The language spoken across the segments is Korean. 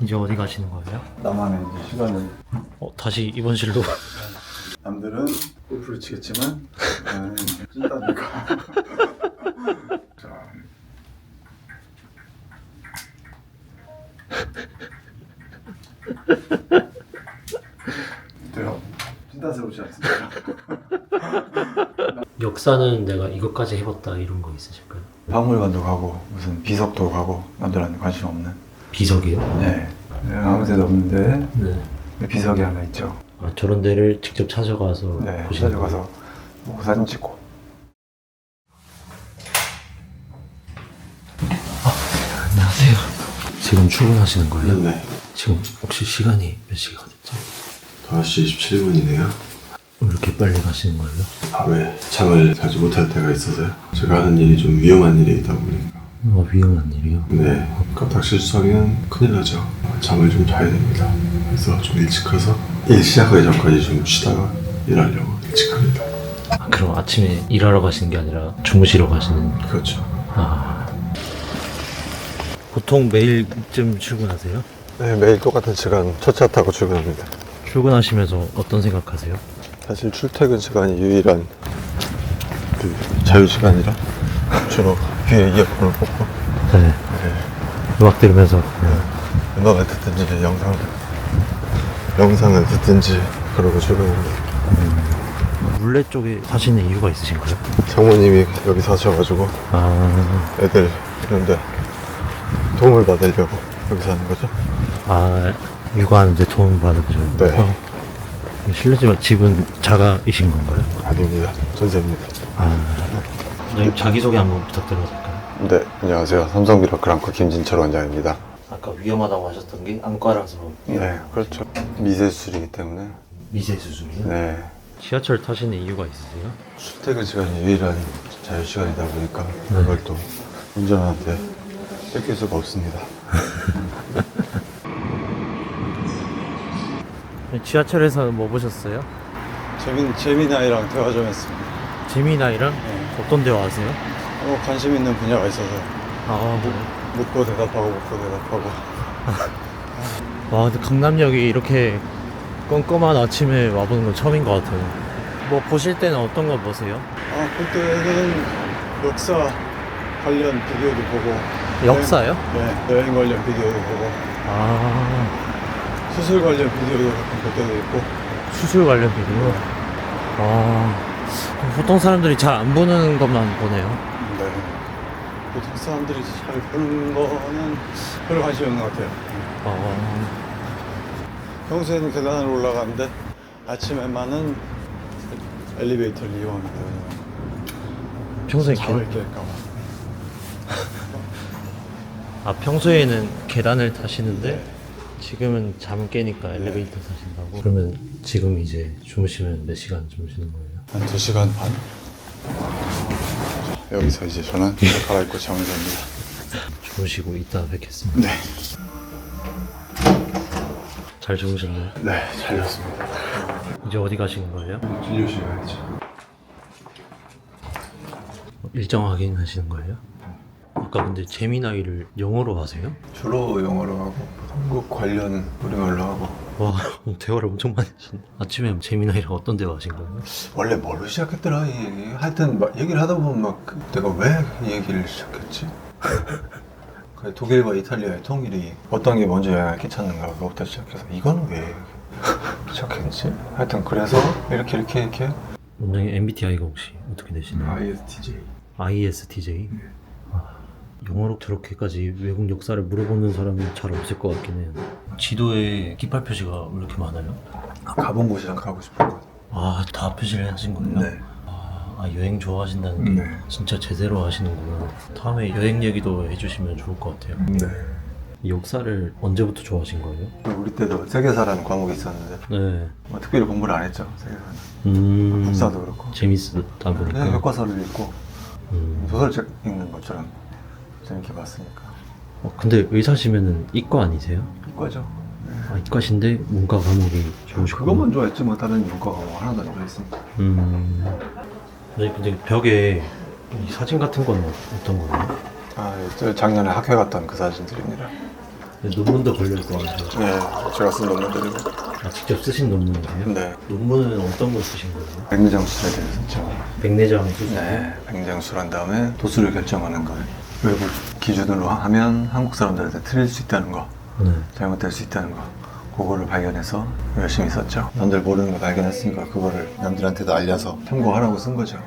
이제 어디 가시는 거예요? 나만의 이제 시간을. 다시 입원실로. 남들은 골프를 치겠지만 나는 찐다니까. 자. 어때요? 찐따스럽지 않습니까? 역사는 내가 이것까지 해봤다 이런 거 있으실까요? 박물관도 가고 무슨 비석도 가고 남들한테 관심 없는. 비석이요? 네. 아무 데도 없는데 네. 비석이 하나 있죠. 아, 저런 데를 직접 찾아가서 네. 보시는 거예요? 찾아가서 보고 사진 찍고. 안녕하세요. 지금 출근하시는 거예요? 네. 지금 혹시 시간이 몇 시가 됐죠? 5시 27분이네요. 왜 이렇게 빨리 가시는 거예요? 밤에 잠을 자지 못할 때가 있어서요. 제가 하는 일이 좀 위험한 일이다 보니까. 위험한 일이요? 네. 깜빡 실수하면 큰일 나죠. 잠을 좀 자야 됩니다. 그래서 좀 일찍 가서 일 시작하기 전까지 좀 쉬다가 일하려고 일찍 합니다. 아, 그럼 아침에 일하러 가시는 게 아니라 주무시러 가시는. 그렇죠. 보통 매일쯤 출근하세요? 네, 매일 똑같은 시간 첫 차 타고 출근합니다. 출근하시면서 어떤 생각하세요? 사실 출퇴근 시간이 유일한 그 자유 시간이라 주로 귀에 이어폰을 꽂고 네. 음악 들으면서 음악을 듣든지 영상을 듣든지 그러고 출근합니다. 물레 쪽에 사시는 이유가 있으신가요? 장모님이 여기 사셔가지고 애들 이런데 도움을 받으려고 여기 사는 거죠. 육아하는데 도움 받으셔요? 네. 실례지만 집은 자가이신 건가요? 아닙니다. 전세입니다. 선생님 자기소개 한번 부탁드려도 될까요? 네, 안녕하세요. 삼성미라클 김진철 원장입니다. 아까 위험하다고 하셨던 게 안과라서. 네, 그렇죠. 미세수술이기 때문에. 미세수술이요? 네. 지하철 타시는 이유가 있으세요? 출퇴근 시간이 유일한 자유 시간이다 보니까 그걸 또 운전하는데 뺏길 수가 없습니다. 지하철에서 뭐 보셨어요? 재민아이랑 대화 좀 했습니다. 재미나이랑 어떤 대화 하세요? 관심 있는 분야가 있어서 뭐. 묻고 대답하고 와, 근데 강남역이 이렇게 껌껌한 아침에 와보는 건 처음인 것 같아요. 뭐 보실 때는 어떤 거 보세요? 볼 때는 역사 관련 비디오도 보고. 역사요? 여행 관련 비디오도 보고 수술 관련 비디오도 가끔 볼 때도 있고. 수술 관련 비디오? 보통 사람들이 잘 안 보는 것만 보네요. 네. 보통 사람들이 잘 보는 거는 별로 관심이 없는 것 같아요. 평소에는 계단을 올라가는데 아침에만은 엘리베이터를 이용합니다. 평소에 잠을 깰까봐. 평소에는 계단을 타시는데 지금은 잠 깨니까 엘리베이터 타신다고? 그러면 지금 이제 주무시면 몇 시간 주무시는 거예요? 한 2시간 반? 여기서 이제 저는 갈아입고 잠을 잡니다. 주무시고 이따 뵙겠습니다. 네. 잘 주무셨나요? 네, 잘 잤습니다. 이제 어디 가시는 거예요? 진료실 가야죠. 일정 확인하시는 거예요? 아까 근데 재미나이를 영어로 하세요? 주로 영어로 하고 한국 관련 우리말로 하고. 와, 대화를 엄청 많이 하셨네. 아침에 재미나이랑 어떤 대화 하신 거예요? 원래 뭘로 시작했더라 이 얘기. 하여튼 막 얘기를 하다 보면 막 내가 왜 이 얘기를 시작했지? 그 독일과 이탈리아의 통일이 어떤 게 먼저 영향을 끼쳤는가 그거부터 시작해서 이거는 왜 시작했지? 하여튼 그래서 이렇게 원장님 MBTI가 혹시 어떻게 되시나요? ISTJ. ISTJ? 영어로 저렇게까지 외국 역사를 물어보는 사람은 잘 없을 것 같긴 해요. 지도에 깃발 표시가 왜 이렇게 많아요? 가본 곳이랑 가고 싶은 곳. 다 표시를 하신 거예요? 네. 여행 좋아하신다는 게 네. 진짜 제대로 하시는구나. 다음에 여행 얘기도 해주시면 좋을 것 같아요. 네. 역사를 언제부터 좋아하신 거예요? 우리 때도 세계사라는 과목이 있었는데 네. 특별히 공부를 안 했죠. 세계사는. 국사도 그렇고. 재밌었다 보니까. 네, 교과서를 읽고 소설책 읽는 것처럼 재밌게 봤으니까. 근데 의사시면은 이과 아니세요? 이과죠. 이과신데 문과 과목이 좋으시고. 그것만 좋아했지 뭐 다른 문과 과목 하나도 안 좋아했으니까. 네, 근데 벽에 이 사진 같은 건 어떤 거예요? 저 작년에 학회 갔던 그 사진들입니다. 논문도 걸릴 거 같아요. 네, 제가 쓴 논문들이고. 아, 직접 쓰신 논문이세요? 네. 논문은 어떤 거 쓰신 거예요? 백내장술에 대해서 썼죠. 백내장 수술? 네, 백내장술 한 다음에 도수를 결정하는 거예요. 외국 기준으로 하면 한국 사람들한테 틀릴 수 있다는 거, 네. 잘못될 수 있다는 거, 그거를 발견해서 열심히 썼죠. 남들 모르는 거 발견했으니까 그거를 남들한테도 알려서 참고하라고 쓴 거죠.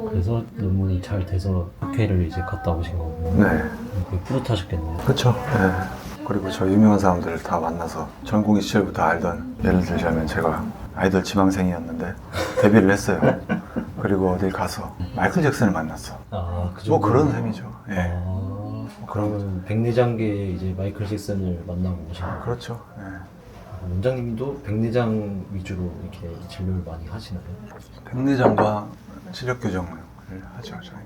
그래서 논문이 잘 돼서 학회를 이제 갔다 오신 거군요. 네, 되게 뿌듯하셨겠네요. 그렇죠. 네. 그리고 저 유명한 사람들을 다 만나서 전공의 시절부터 알던, 예를 들자면 제가 아이돌 지망생이었는데 데뷔를 했어요. 그리고 어딜 가서 마이클 잭슨을 만났어. 아, 그 뭐 정도? 그런 셈이죠. 예. 그러면 백내장계 이제 마이클 잭슨을 만나고 오신 거예요? 그렇죠. 예. 원장님도 백내장 위주로 이렇게 진료를 많이 하시나요? 백내장과 시력 교정을 하죠, 저희는.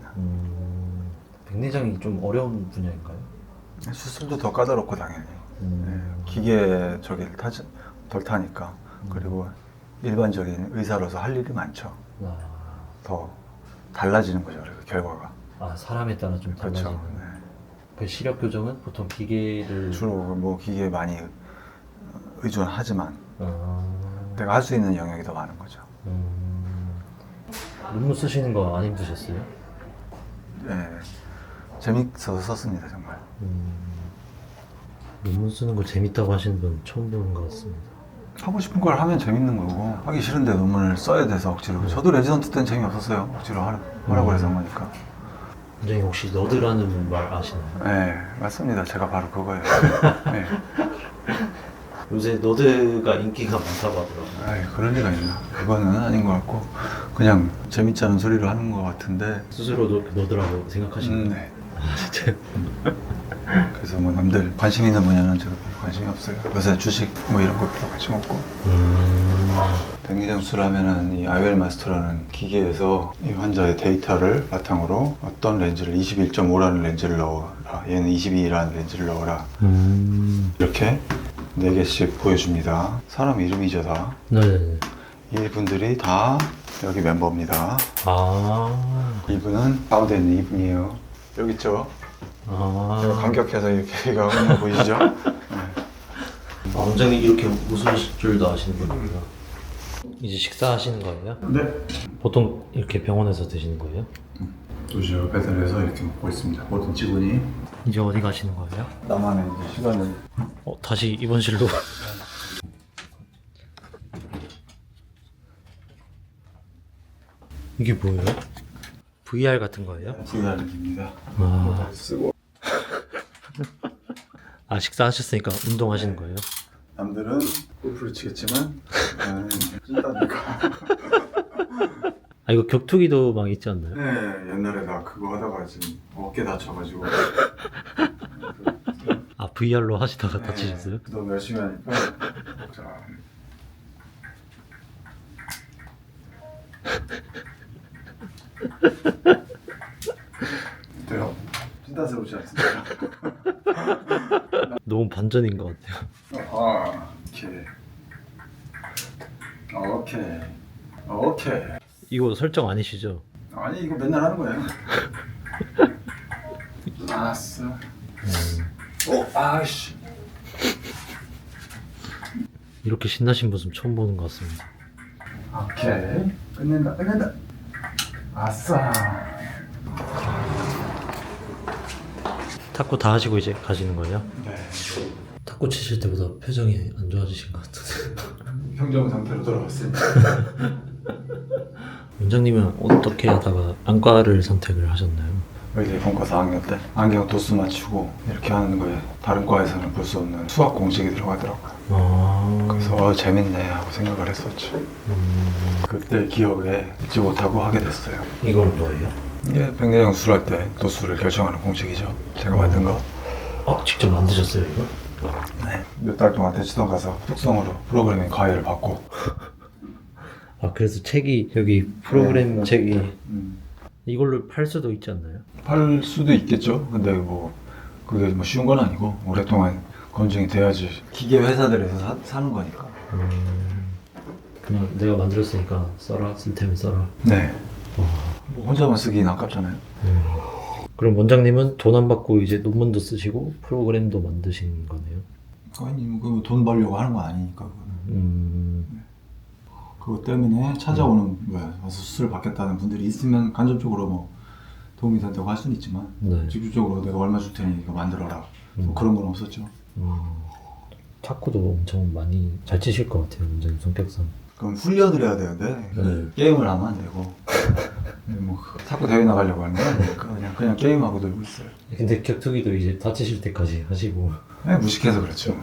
백내장이 좀 어려운 분야인가요? 수술도 더 까다롭고 당연히. 예. 기계 저기를 덜 타니까. 그리고 일반적인 의사로서 할 일이 많죠. 아, 더 달라지는 거죠, 그래서 결과가. 아, 사람에 따라 좀 달라지는. 그렇죠. 네. 그 시력 교정은 보통 기계를 주로 뭐 기계에 많이 의존하지만 아, 내가 할 수 있는 영역이 더 많은 거죠. 논문 쓰시는 거 안 힘드셨어요? 예. 재밌어서 썼습니다, 정말. 논문 쓰는 거 재밌다고 하시는 분 처음 보는 것 같습니다. 하고 싶은 걸 하면 재밌는 거고, 하기 싫은데 논문을 써야 돼서 억지로. 저도 레지던트 때는 재미없었어요. 억지로 하라고 해서 한 거니까. 원장님 혹시 너드라는 말 아시나요? 네, 맞습니다. 제가 바로 그거예요. 네. 요새 너드가 인기가 많다고 하더라고요. 아이, 그럴 리가 있나. 그거는 아닌 것 같고, 그냥 재밌지 않은 소리를 하는 것 같은데. 스스로 너드라고 생각하시나요? 네. 아, 진짜요? 그래서 뭐 남들 관심 있는 분야는 제가 별로 관심이 없어요. 요새 주식 뭐 이런 거 별로 관심 없고. 백내장 수술하면은 이 IOL 마스터라는 기계에서 이 환자의 데이터를 바탕으로 어떤 렌즈를 21.5라는 렌즈를 넣어라, 얘는 22라는 렌즈를 넣어라, 이렇게 4개씩 보여줍니다. 사람 이름이죠, 다. 네네네. 이분들이 다 여기 멤버입니다. 아, 이분은 가운데 있는 이분이에요. 여기 있죠? 제가 아. 감격해서 이렇게 이거 하는 거 보이시죠? 네. 원장님 이렇게 웃을 줄도 아시는 분이구나. 이제 식사하시는 거예요? 네. 보통 이렇게 병원에서 드시는 거예요? 도시락 배달해서 이렇게 먹고 있습니다. 모든 직원이. 이제 어디 가시는 거예요? 나만의 이제 시간을. 다시 입원실로. 이게 뭐예요? VR 같은 거예요? VR입니다. 아, 쓰고. 아 식사하셨으니까 운동하시는 거예요? 남들은 골프를 치겠지만 나는 찐다니까. 아 이거 격투기도 막 있지 않나요? 네, 옛날에 나 그거 하다가 지금 어깨 다쳐가지고. 아 VR로 하시다가 네, 다치셨어요? 너무 열심히 하니까. 자. 어때요? 찐따스럽지 않습니까? 너무 반전인 것 같아요. 오케이. 오케이. 이거 설정 아니시죠? 아니 이거 맨날 하는 거예요. 알았어. 아씨. 이렇게 신나신 모습 처음 보는 것 같습니다. 오케이. 끝낸다. 아싸. 탁구 다 하시고 이제 가시는 거예요? 네. 탁구 치실 때보다 표정이 안 좋아지신 것 같은데. 평정 상태로 돌아왔습니다. 원장님은 어떻게 하다가 안과를 선택을 하셨나요? 여기 본과 4학년 때 안경 도수 맞추고 이렇게 하는 거에 다른 과에서는 볼 수 없는 수학 공식이 들어가더라고요. 아, 그래서 재밌네 하고 생각을 했었죠. 그때 기억에 잊지 못하고 하게 됐어요. 이건 뭐예요? 이게 백내장 수술할 때 도수를 결정하는 공식이죠. 제가 만든 거. 직접 만드셨어요 이거? 네. 몇 달 동안 대치동 가서 속성으로 프로그래밍 과외를 받고. 아 그래서 책이 여기 프로그램 네. 책이 이걸로 팔 수도 있지 않나요? 팔 수도 있겠죠. 근데 뭐 그게 뭐 쉬운 건 아니고 오랫동안 검증이 돼야지. 기계 회사들에서 사는 거니까. 그냥 내가 만들었으니까 써라, 쓸 테면 써라. 네. 뭐 혼자만 쓰기는 아깝잖아요. 그럼 원장님은 돈 안 받고 이제 논문도 쓰시고 프로그램도 만드신 거네요? 아니 뭐 돈 벌려고 하는 거 아니니까 그거는. 그것 때문에 찾아오는 와서 수술을 받겠다는 분들이 있으면 간접적으로 뭐 도움이 된다고 할 수는 있지만 네. 직접적으로 내가 얼마 줄 테니 이거 만들어라 뭐 그런 건 없었죠. 탁구도 엄청 많이 잘 치실 것 같아요, 원장님 성격상. 그럼 훈련을 해야 되는데 네. 게임을 하면 안 되고 뭐 탁구 대회 나가려고 하는 거 아니니까 그냥 게임하고 놀고 있어요. 근데 격투기도 이제 다치실 때까지 하시고. 무식해서 그렇죠.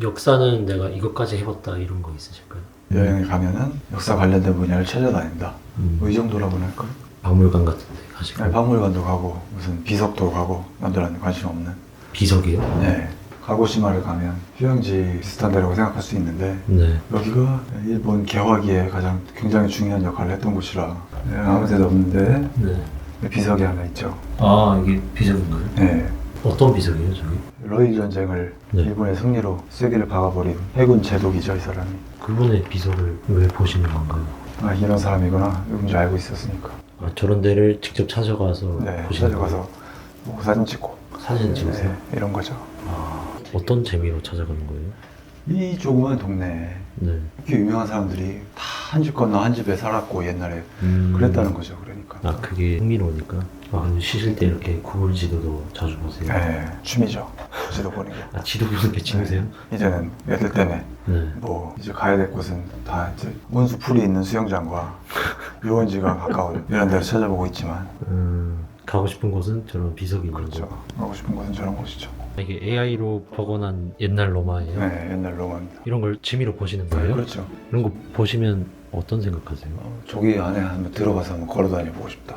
역사는 내가 이것까지 해봤다 이런 거 있으실까요? 여행을 가면은 역사 관련된 분야를 찾아다닌다. 뭐 이 정도라고는 할까요? 박물관 같은 데 가시고. 박물관도 가고 무슨 비석도 가고 남들한테 관심 없는. 비석이요? 네. 가고시마를 가면 휴양지 비슷한 데라고 생각할 수 있는데 네. 여기가 일본 개화기에 가장 굉장히 중요한 역할을 했던 곳이라 아무 데도 없는데 네. 비석이 하나 있죠. 아, 이게 비석인가요? 네. 어떤 비석이에요, 저기? 러일 전쟁을 네. 일본의 승리로 세계를 박아버린 해군 제독이죠, 이 사람이. 그분의 비석을 왜 보시는 건가요? 아, 이런 사람이구나. 누군지 알고 있었으니까. 아, 저런 데를 직접 찾아가서 네, 보시는 찾아가서 거예요? 뭐 사진 찍고. 사진 찍으세요? 네, 이런 거죠. 어떤 재미로 찾아가는 거예요? 이 조그만 동네에 네. 이렇게 유명한 사람들이 다 한 집 건너 한 집에 살았고 옛날에 그랬다는 거죠, 그러니까. 아, 그게 흥미로우니까. 아, 쉬실 때 이렇게 구글 지도도 자주 보세요? 네, 취미죠. 지도 보는 게. 아, 지도 보는 게 취미세요? 이제는 애들 때문에 네. 뭐 이제 가야 될 곳은 다 이제 온수풀이 있는 수영장과 유원지가 가까운 이런 데를 찾아보고 있지만 가고 싶은 곳은 저런 비석이 있는 그렇죠. 곳. 가고 싶은 곳은 저런 곳이죠. 이게 AI로 복원한 옛날 로마예요? 네, 옛날 로마입니다. 이런 걸 취미로 보시는 거예요? 그렇죠. 이런 거 보시면 어떤 생각하세요? 저기 안에 한번 들어가서 한번 걸어다녀 보고 싶다.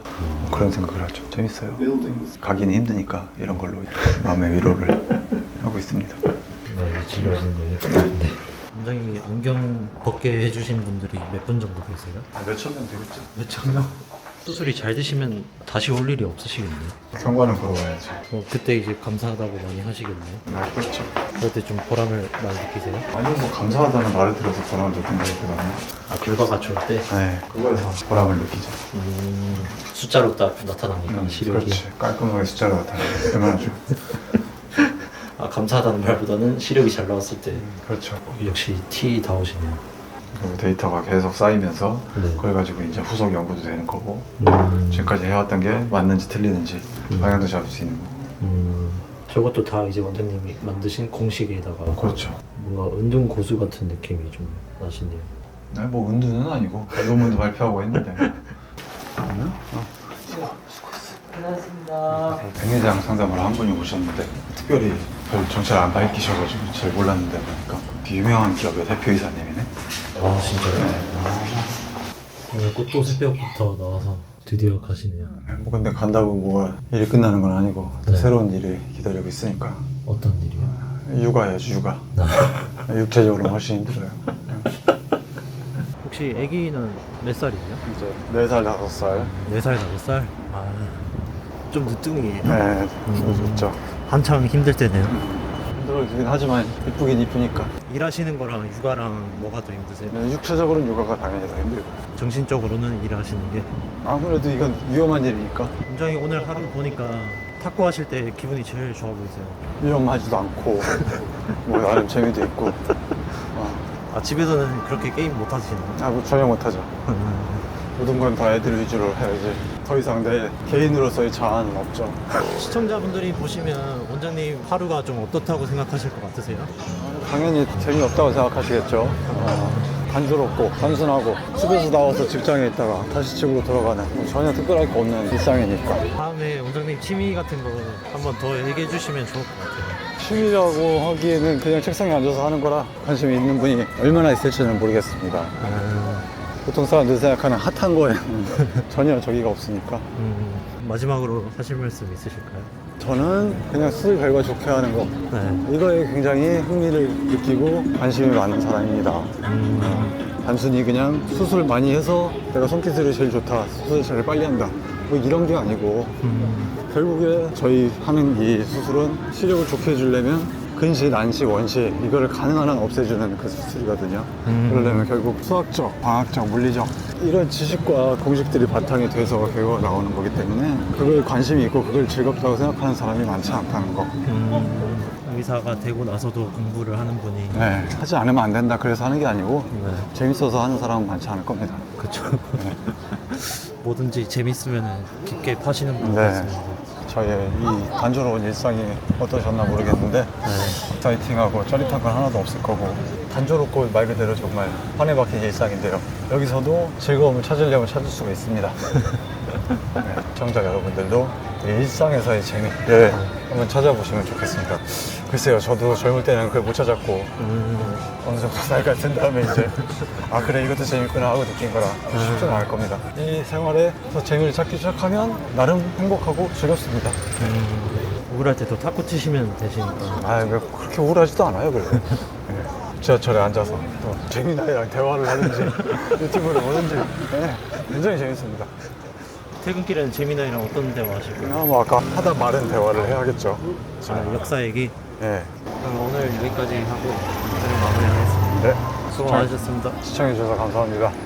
그런 생각을 하죠. 재밌어요. 가기는 힘드니까 이런 걸로 마음의 위로를 하고 있습니다. 네, 진료하시는 거예요? 네. 원장님이 안경 벗게 해주신 분들이 몇 분 정도 계세요? 몇천 명 되겠죠. 몇천 명? 수술이 잘 되시면 다시 올 일이 없으시겠네요. 경관은 걸어와야지. 그때 이제 감사하다고 많이 하시겠네요. 네, 그렇죠. 그럴 때 좀 보람을 많이 느끼세요? 아니 뭐 감사하다는 말을 들어서 보람을 느낀다기보다는 아, 결과가 좋을 때? 네, 그거에서 보람을 느끼죠. 숫자로 딱 나타나니까 시력이. 그렇지. 깔끔하게 숫자로 나타나요. 얼마나 좋아. 아, 감사하다는 말보다는 시력이 잘 나왔을 때 그렇죠. 역시 T다우시네요. 그 데이터가 계속 쌓이면서 네. 그걸 가지고 이제 후속 연구도 되는 거고 지금까지 해왔던 게 맞는지 틀리는지 방향도 잡을 수 있는 거고. 저것도 다 이제 원장님이 만드신 공식에다가 그렇죠. 뭔가 은둔 고수 같은 느낌이 좀 나시네요. 네, 뭐 은두는 아니고 논문도 발표하고 했는데. 안녕하십니다. 백내장 상담을 한 분이 오셨는데 특별히 별 정체를 안 밝히셔가지고 잘 몰랐는데 보니까 유명한 기업의 대표이사님이네. 아, 진짜요? 오늘 꽃도 새벽부터 나와서 드디어 가시네요. 뭐 근데 간다고 뭐가 일이 끝나는 건 아니고 네. 새로운 일이 기다리고 있으니까 어떤 일이요? 육아야죠, 육아. 육체적으로 훨씬 힘들어요. 혹시 아기는 몇 살이에요? 이제 4살, 5살. 4살, 5살? 아, 좀 늦둥이에요. 네, 좋죠. 한창 힘들 때네요. 힘들긴 하지만 이쁘긴 이쁘니까. 일하시는 거랑 육아랑 뭐가 더 힘드세요? 네, 육체적으로는 육아가 당연히 더 힘들고. 정신적으로는 일하시는 게. 아무래도 이건 위험한 일이니까 원장님 오늘 하루 보니까 탁구 하실 때 기분이 제일 좋아 보이세요. 위험하지도 않고 뭐 나름 재미도 있고. 아, 집에서는 그렇게 게임 못 하시나요? 뭐 전혀 못하죠. 모든 건 다 애들 위주로 해야지. 더 이상 내 개인으로서의 자아는 없죠. 시청자분들이 보시면 원장님 하루가 좀 어떻다고 생각하실 것 같으세요? 당연히 재미없다고 생각하시겠죠. 단조롭고 단순하고 집에서 나와서 직장에 있다가 다시 집으로 돌아가는 전혀 특별할 거 없는 일상이니까. 다음에 원장님 취미 같은 거 한번 더 얘기해 주시면 좋을 것 같아요. 취미라고 하기에는 그냥 책상에 앉아서 하는 거라 관심이 있는 분이 얼마나 있을지는 모르겠습니다. 보통 사람들이 생각하는 핫한 거에는 전혀 저기가 없으니까. 마지막으로 하실 말씀 있으실까요? 저는 그냥 수술 결과 좋게 하는 거, 네. 이거에 굉장히 흥미를 느끼고 관심이 많은 사람입니다. 단순히 그냥 수술 많이 해서 내가 손기술이 제일 좋다, 수술 제일 빨리 한다, 뭐 이런 게 아니고 결국에 저희 하는 이 수술은 시력을 좋게 해주려면 근시, 난시, 원시 이거를 가능한 한 없애주는 그 수술이거든요. 그러려면 결국 수학적, 과학적, 물리적 이런 지식과 공식들이 바탕이 돼서 결과가 나오는 거기 때문에 그거에 관심이 있고 그걸 즐겁다고 생각하는 사람이 많지 않다는 거. 의사가 되고 나서도 공부를 하는 분이 네, 하지 않으면 안 된다 그래서 하는 게 아니고 네. 재밌어서 하는 사람은 많지 않을 겁니다. 그쵸. 뭐든지 재밌으면 깊게 파시는 분 네. 같습니다. 저의 이 단조로운 일상이 어떠셨나 모르겠는데 네. 파이팅하고 짜릿한 건 하나도 없을 거고 단조롭고 말 그대로 정말 환에 박힌 일상인데요. 여기서도 즐거움을 찾으려면 찾을 수가 있습니다. 네, 시청자 여러분들도 이 일상에서의 재미를 한번 찾아보시면 좋겠습니다. 글쎄요, 저도 젊을 때는 그걸 못 찾았고 어느 정도 나이가 든 다음에 이제 아 그래 이것도 재밌구나 하고 느낀 거라 쉽지는 않을 겁니다. 이 생활에서 재미를 찾기 시작하면 나름 행복하고 즐겁습니다. 우울할 때도 탁구 치시면 되시니까. 아, 왜 그렇게 우울하지도 않아요, 그래. 네. 지하철에 앉아서 또 재미나이랑 대화를 하든지 유튜브를 보든지 네, 굉장히 재밌습니다. 퇴근길에는 재민아이랑 어떤 대화 하시고? 그냥 뭐 아까 하다 말은 대화를 해야겠죠. 역사 얘기? 네. 그럼 오늘 여기까지 하고 인터뷰 마무리하겠습니다. 네. 수고 많으셨습니다. 시청해주셔서 감사합니다.